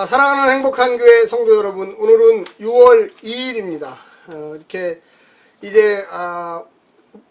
사랑하는 행복한 교회 성도 여러분, 오늘은 6월 2일입니다. 이렇게 이제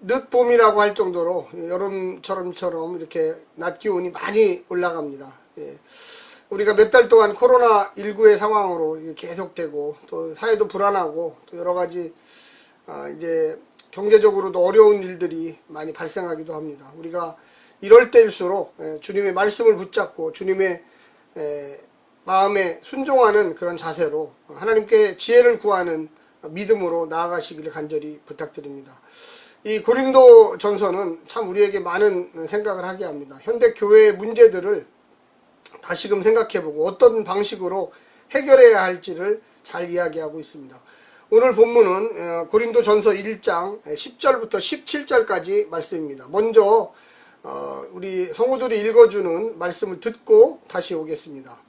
늦봄이라고 할 정도로 여름처럼 이렇게 낮 기온이 많이 올라갑니다. 우리가 몇 달 동안 코로나19의 상황으로 계속되고 또 사회도 불안하고 또 여러 가지 이제 경제적으로도 어려운 일들이 많이 발생하기도 합니다. 우리가 이럴 때일수록 주님의 말씀을 붙잡고 주님의 마음에 순종하는 그런 자세로 하나님께 지혜를 구하는 믿음으로 나아가시기를 간절히 부탁드립니다. 이 고린도 전서는 참 우리에게 많은 생각을 하게 합니다. 현대 교회의 문제들을 다시금 생각해보고 어떤 방식으로 해결해야 할지를 잘 이야기하고 있습니다. 오늘 본문은 고린도 전서 1장 10절부터 17절까지 말씀입니다. 먼저 우리 성우들이 읽어주는 말씀을 듣고 다시 오겠습니다.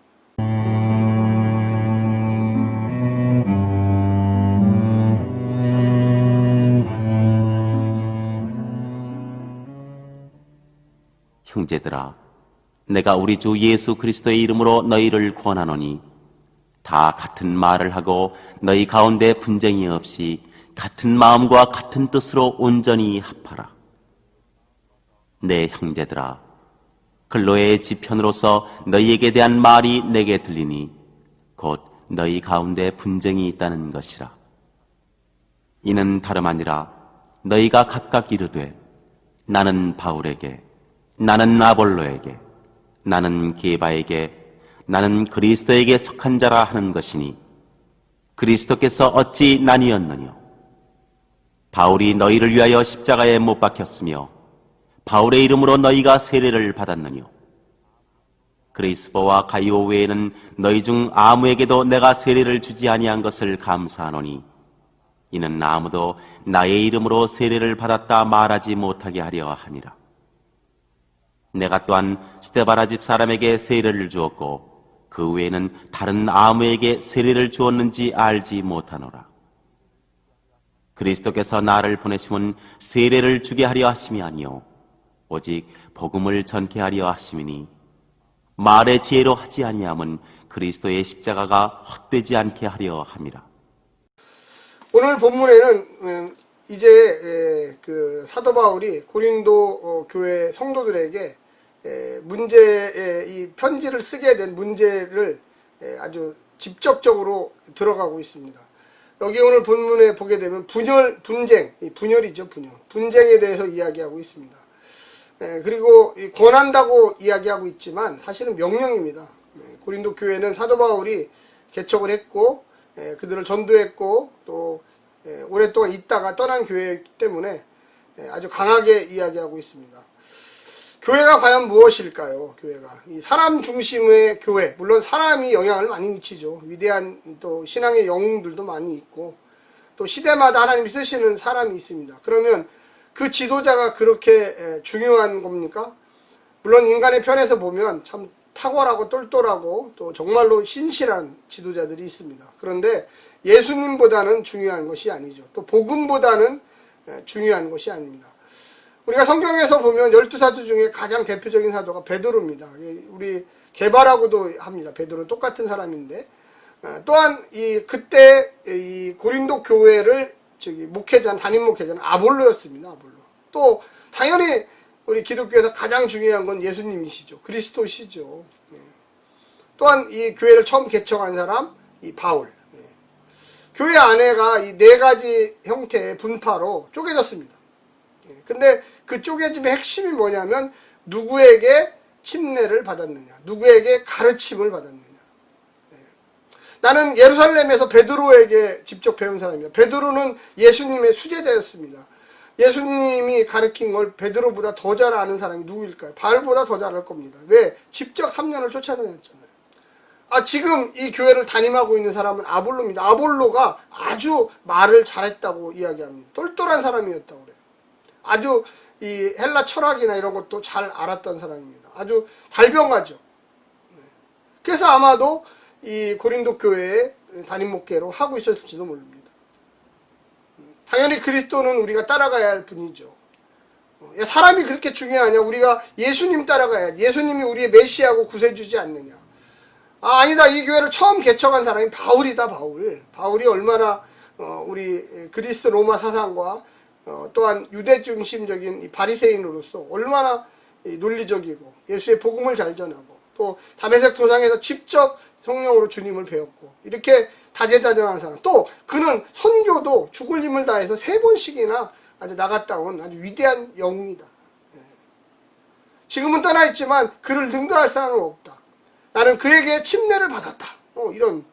형제들아, 내가 우리 주 예수 그리스도의 이름으로 너희를 권하노니 다 같은 말을 하고 너희 가운데 분쟁이 없이 같은 마음과 같은 뜻으로 온전히 합하라. 내 형제들아, 근로의 지편으로서 너희에게 대한 말이 내게 들리니 곧 너희 가운데 분쟁이 있다는 것이라. 이는 다름 아니라 너희가 각각 이르되 나는 바울에게, 나는 아볼로에게, 나는 게바에게, 나는 그리스도에게 속한 자라 하는 것이니 그리스도께서 어찌 나뉘었느뇨? 바울이 너희를 위하여 십자가에 못 박혔으며 바울의 이름으로 너희가 세례를 받았느뇨? 그리스도와 가이오 외에는 너희 중 아무에게도 내가 세례를 주지 아니한 것을 감사하노니 이는 아무도 나의 이름으로 세례를 받았다 말하지 못하게 하려 함이라. 내가 또한 스데바나 집 사람에게 세례를 주었고 그 외에는 다른 아무에게 세례를 주었는지 알지 못하노라. 그리스도께서 나를 보내심은 세례를 주게 하려 하심이 아니요 오직 복음을 전케 하려 하심이니 말의 지혜로 하지 아니함은 그리스도의 십자가가 헛되지 않게 하려 함이라. 오늘 본문에는 이제 그 사도 바울이 고린도 교회 성도들에게 이 편지를 쓰게 된 문제를 아주 직접적으로 들어가고 있습니다. 여기 오늘 본문에 보게 되면 분열이죠, 분쟁에 대해서 이야기하고 있습니다. 그리고 권한다고 이야기하고 있지만 사실은 명령입니다. 고린도 교회는 사도 바울이 개척을 했고 그들을 전도했고 또 오랫동안 있다가 떠난 교회이기 때문에 아주 강하게 이야기하고 있습니다. 교회가 과연 무엇일까요? 교회가 이 사람 중심의 교회, 물론 사람이 영향을 많이 미치죠. 위대한 또 신앙의 영웅들도 많이 있고 또 시대마다 하나님이 쓰시는 사람이 있습니다. 그러면 그 지도자가 그렇게 중요한 겁니까? 물론 인간의 편에서 보면 참 탁월하고 똘똘하고 또 정말로 신실한 지도자들이 있습니다. 그런데 예수님보다는 중요한 것이 아니죠. 또 복음보다는 중요한 것이 아닙니다. 우리가 성경에서 보면 12사도 중에 가장 대표적인 사도가 베드로입니다. 우리 게바라고도 합니다. 베드로는 똑같은 사람인데 또한 그때 이 고린도 교회를 담임 목회자는 아볼로였습니다. 아볼로. 또 당연히 우리 기독교에서 가장 중요한 건 예수님이시죠. 그리스도시죠. 또한 이 교회를 처음 개척한 사람 이 바울. 교회 안에가 이 4가지 형태의 분파로 쪼개졌습니다. 근데 그 쪼개짐의 핵심이 뭐냐면 누구에게 침례를 받았느냐, 누구에게 가르침을 받았느냐. 나는 예루살렘에서 베드로에게 직접 배운 사람입니다. 베드로는 예수님의 수제자였습니다. 예수님이 가르친 걸 베드로보다 더 잘 아는 사람이 누구일까요? 바울보다 더 잘할 겁니다. 왜? 직접 3년을 쫓아다녔잖아요. 지금 이 교회를 담임하고 있는 사람은 아볼로입니다. 아볼로가 아주 말을 잘했다고 이야기합니다. 똘똘한 사람이었다고 그래요. 아주 이 헬라 철학이나 이런 것도 잘 알았던 사람입니다. 아주 달병하죠. 그래서 아마도 이 고린도 교회의 담임 목회로 하고 있었을지도 모릅니다. 당연히 그리스도는 우리가 따라가야 할 분이죠. 사람이 그렇게 중요하냐? 우리가 예수님 따라가야, 예수님이 우리의 메시아고 구세주지 않느냐? 아니다. 이 교회를 처음 개척한 사람이 바울이다. 바울이 얼마나 우리 그리스 로마 사상과 또한 유대 중심적인 이 바리새인으로서 얼마나 논리적이고 예수의 복음을 잘 전하고 또 다메섹 도상에서 직접 성령으로 주님을 배웠고 이렇게 다재다능한 사람. 또 그는 선교도 죽을 힘을 다해서 3번씩이나 아주 나갔다 온 아주 위대한 영웅이다. 지금은 떠나 있지만 그를 능가할 사람은 없다. 나는 그에게 침례를 받았다. 이런.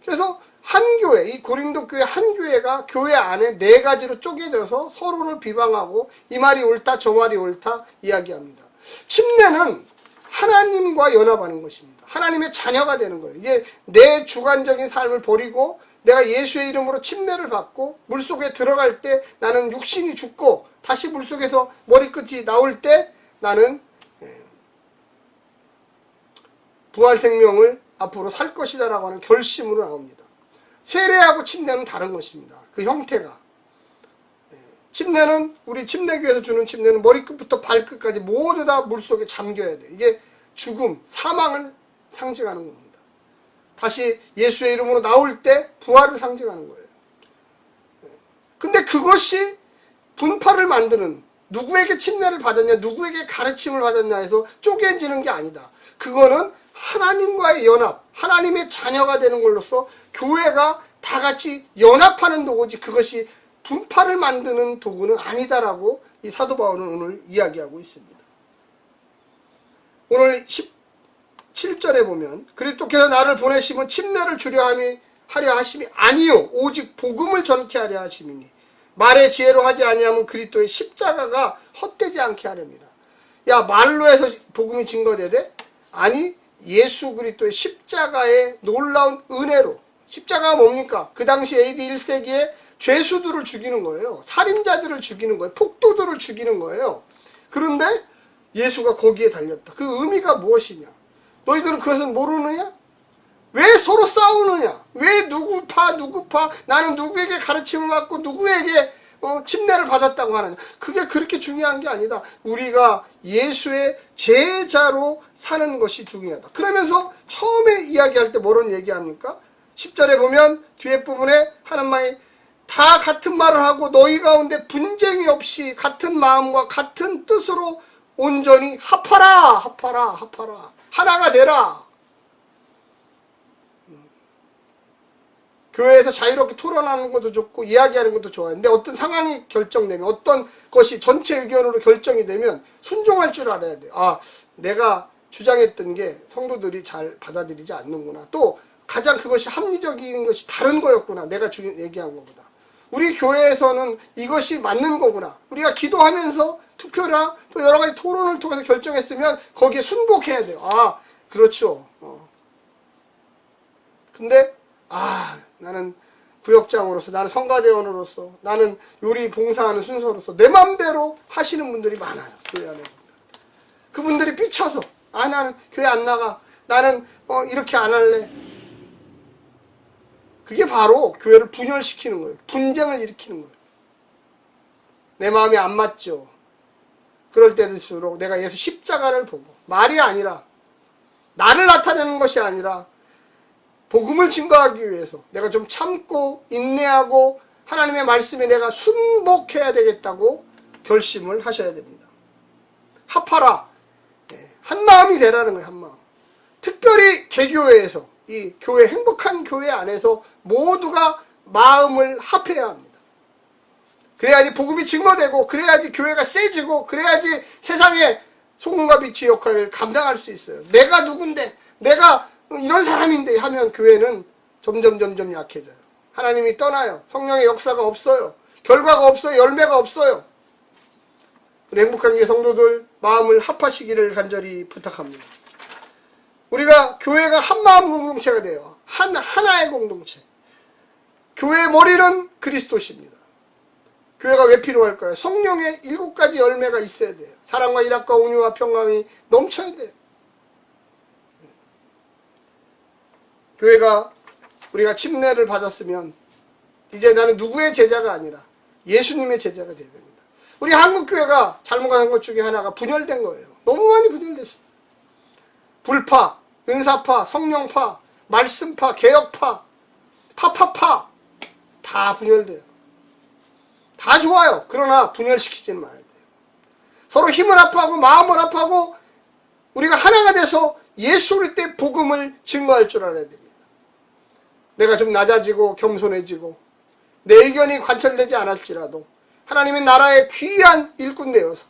그래서 한 교회, 이 고린도 교회 한 교회가 교회 안에 4가지로 쪼개져서 서로를 비방하고 이 말이 옳다, 저 말이 옳다 이야기합니다. 침례는 하나님과 연합하는 것입니다. 하나님의 자녀가 되는 거예요. 이게 내 주관적인 삶을 버리고 내가 예수의 이름으로 침례를 받고 물속에 들어갈 때 나는 육신이 죽고 다시 물속에서 머리끝이 나올 때 나는 부활 생명을 앞으로 살 것이다 라고 하는 결심으로 나옵니다. 세례하고 침례는 다른 것입니다. 그 형태가. 침례는 우리 침례교에서 주는 침례는 머리끝부터 발끝까지 모두 다 물속에 잠겨야 돼. 이게 죽음, 사망을 상징하는 겁니다. 다시 예수의 이름으로 나올 때 부활을 상징하는 거예요. 근데 그것이 분파를 만드는, 누구에게 침례를 받았냐, 누구에게 가르침을 받았냐 해서 쪼개지는 게 아니다. 그거는 하나님과의 연합, 하나님의 자녀가 되는 걸로써 교회가 다 같이 연합하는 도구지 그것이 분파를 만드는 도구는 아니다라고 이 사도 바울은 오늘 이야기하고 있습니다. 오늘 17절에 보면 그리스도께서 나를 보내심은 침례를 주려 하려 하심이 아니요 오직 복음을 전케 하려 하심이니 말의 지혜로 하지 아니하면 그리스도의 십자가가 헛되지 않게 하렵니다. 야, 말로 해서 복음이 증거되되? 아니, 예수 그리스도의 십자가의 놀라운 은혜로. 십자가가 뭡니까? 그 당시 AD 1세기에 죄수들을 죽이는 거예요. 살인자들을 죽이는 거예요. 폭도들을 죽이는 거예요. 그런데 예수가 거기에 달렸다. 그 의미가 무엇이냐? 너희들은 그것을 모르느냐? 왜 서로 싸우느냐? 왜 누구 파 나는 누구에게 가르침을 받고 누구에게 침례를 받았다고 하느냐? 그게 그렇게 중요한 게 아니다. 우리가 예수의 제자로 사는 것이 중요하다. 그러면서 처음에 이야기할 때 뭐런 얘기합니까? 10절에 보면 뒤에 부분에 하는 말이 다 같은 말을 하고 너희 가운데 분쟁이 없이 같은 마음과 같은 뜻으로 온전히 합하라. 하나가 되라. 교회에서 자유롭게 토론하는 것도 좋고 이야기하는 것도 좋아요. 근데 어떤 상황이 결정되면 어떤 것이 전체 의견으로 결정이 되면 순종할 줄 알아야 돼요. 아, 내가 주장했던 게 성도들이 잘 받아들이지 않는구나. 또 가장 그것이 합리적인 것이 다른 거였구나. 내가 얘기한 것보다. 우리 교회에서는 이것이 맞는 거구나. 우리가 기도하면서 투표나 또 여러 가지 토론을 통해서 결정했으면 거기에 순복해야 돼요. 아, 그렇죠. 근데 나는 구역장으로서, 나는 성가대원으로서, 나는 요리 봉사하는 순서로서 내 맘대로 하시는 분들이 많아요. 교회 안에. 그분들이 삐쳐서 나는 교회 안 나가. 나는 이렇게 안 할래. 그게 바로 교회를 분열시키는 거예요. 분쟁을 일으키는 거예요. 내 마음이 안 맞죠. 그럴 때일수록 내가 예수 십자가를 보고 말이 아니라 나를 나타내는 것이 아니라 복음을 증거하기 위해서 내가 좀 참고 인내하고 하나님의 말씀에 내가 순복해야 되겠다고 결심을 하셔야 됩니다. 합하라. 한 마음이 되라는 거예요. 한 마음. 특별히 개교회에서 이 교회 행복한 교회 안에서 모두가 마음을 합해야 합니다. 그래야지 복음이 증거되고 그래야지 교회가 세지고 그래야지 세상에 소금과 빛의 역할을 감당할 수 있어요. 내가 누군데 내가 이런 사람인데 하면 교회는 점점 약해져요. 하나님이 떠나요. 성령의 역사가 없어요. 결과가 없어요. 열매가 없어요. 우리 행복한 교회 성도들 마음을 합하시기를 간절히 부탁합니다. 우리가 교회가 한마음 공동체가 돼요. 하나의 공동체. 교회의 머리는 그리스도십니다. 교회가 왜 필요할까요? 성령의 7가지 열매가 있어야 돼요. 사랑과 일합과 온유와 평강이 넘쳐야 돼요. 교회가 우리가 침례를 받았으면 이제 나는 누구의 제자가 아니라 예수님의 제자가 되어야 됩니다. 우리 한국교회가 잘못한 것 중에 하나가 분열된 거예요. 너무 많이 분열됐어요. 불파, 은사파, 성령파, 말씀파, 개혁파, 파파파 다 분열돼요. 다 좋아요. 그러나 분열시키지는 말아야 돼요. 서로 힘을 합하고 마음을 합하고 우리가 하나가 돼서 예수 그리스도의 복음을 증거할 줄 알아야 됩니다. 내가 좀 낮아지고 겸손해지고 내 의견이 관철되지 않을지라도 하나님의 나라의 귀한 일꾼 되어서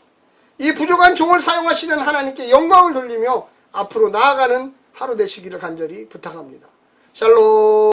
이 부족한 종을 사용하시는 하나님께 영광을 돌리며 앞으로 나아가는 하루 되시기를 간절히 부탁합니다. 샬롬.